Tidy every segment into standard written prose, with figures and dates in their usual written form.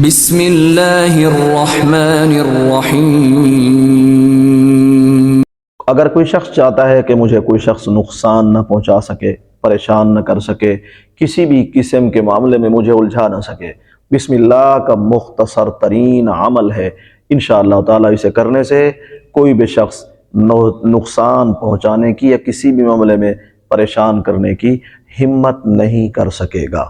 بسم اللہ الرحمن الرحیم۔ اگر کوئی شخص چاہتا ہے کہ مجھے کوئی شخص نقصان نہ پہنچا سکے، پریشان نہ کر سکے، کسی بھی قسم کے معاملے میں مجھے الجھا نہ سکے، بسم اللہ کا مختصر ترین عمل ہے۔ انشاءاللہ تعالیٰ اسے کرنے سے کوئی بھی شخص نقصان پہنچانے کی یا کسی بھی معاملے میں پریشان کرنے کی ہمت نہیں کر سکے گا۔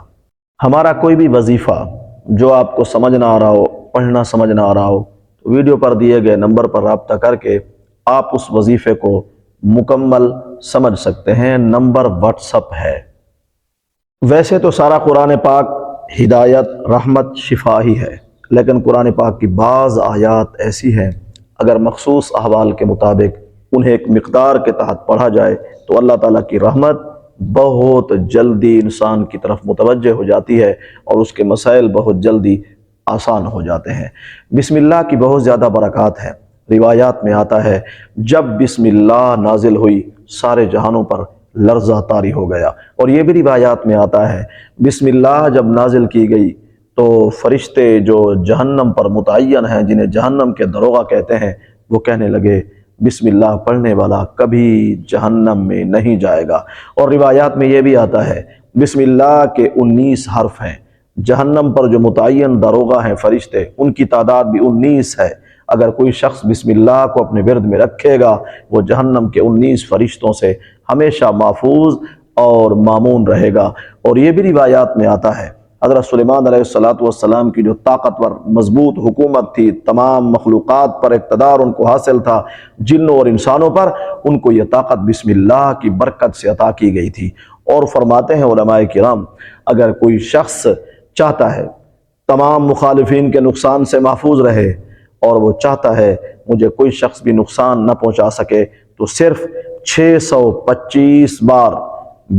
ہمارا کوئی بھی وظیفہ جو آپ کو سمجھ نہ آ رہا ہو، پڑھنا سمجھ نہ آ رہا ہو، تو ویڈیو پر دیے گئے نمبر پر رابطہ کر کے آپ اس وظیفے کو مکمل سمجھ سکتے ہیں۔ نمبر واٹس ایپ ہے۔ ویسے تو سارا قرآن پاک ہدایت، رحمت، شفا ہی ہے، لیکن قرآن پاک کی بعض آیات ایسی ہیں اگر مخصوص احوال کے مطابق انہیں ایک مقدار کے تحت پڑھا جائے تو اللہ تعالیٰ کی رحمت بہت جلدی انسان کی طرف متوجہ ہو جاتی ہے اور اس کے مسائل بہت جلدی آسان ہو جاتے ہیں۔ بسم اللہ کی بہت زیادہ برکات ہیں۔ روایات میں آتا ہے جب بسم اللہ نازل ہوئی سارے جہانوں پر لرزہ طاری ہو گیا، اور یہ بھی روایات میں آتا ہے بسم اللہ جب نازل کی گئی تو فرشتے جو جہنم پر متعین ہیں، جنہیں جہنم کے دروغہ کہتے ہیں، وہ کہنے لگے بسم اللہ پڑھنے والا کبھی جہنم میں نہیں جائے گا۔ اور روایات میں یہ بھی آتا ہے بسم اللہ کے 19 حرف ہیں، جہنم پر جو متعین دروغہ ہیں فرشتے، ان کی تعداد بھی 19 ہے۔ اگر کوئی شخص بسم اللہ کو اپنے ورد میں رکھے گا وہ جہنم کے 19 فرشتوں سے ہمیشہ محفوظ اور مامون رہے گا۔ اور یہ بھی روایات میں آتا ہے حضرت سلیمان علیہ السلام کی جو طاقتور مضبوط حکومت تھی، تمام مخلوقات پر اقتدار ان کو حاصل تھا، جنوں اور انسانوں پر، ان کو یہ طاقت بسم اللہ کی برکت سے عطا کی گئی تھی۔ اور فرماتے ہیں علماء کرام اگر کوئی شخص چاہتا ہے تمام مخالفین کے نقصان سے محفوظ رہے اور وہ چاہتا ہے مجھے کوئی شخص بھی نقصان نہ پہنچا سکے، تو صرف 625 بار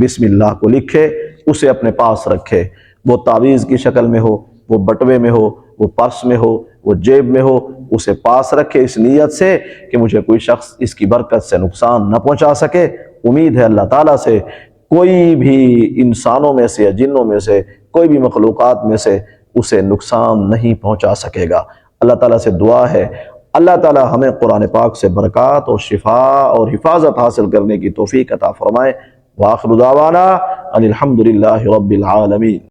بسم اللہ کو لکھے، اسے اپنے پاس رکھے، وہ تعویذ کی شکل میں ہو، وہ بٹوے میں ہو، وہ پرس میں ہو، وہ جیب میں ہو، اسے پاس رکھے اس نیت سے کہ مجھے کوئی شخص اس کی برکت سے نقصان نہ پہنچا سکے۔ امید ہے اللہ تعالیٰ سے کوئی بھی انسانوں میں سے یا جنوں میں سے کوئی بھی مخلوقات میں سے اسے نقصان نہیں پہنچا سکے گا۔ اللہ تعالیٰ سے دعا ہے اللہ تعالیٰ ہمیں قرآن پاک سے برکات اور شفا اور حفاظت حاصل کرنے کی توفیق عطا فرمائے۔ وآخر دعوانا ان الحمد للہ رب العالمین۔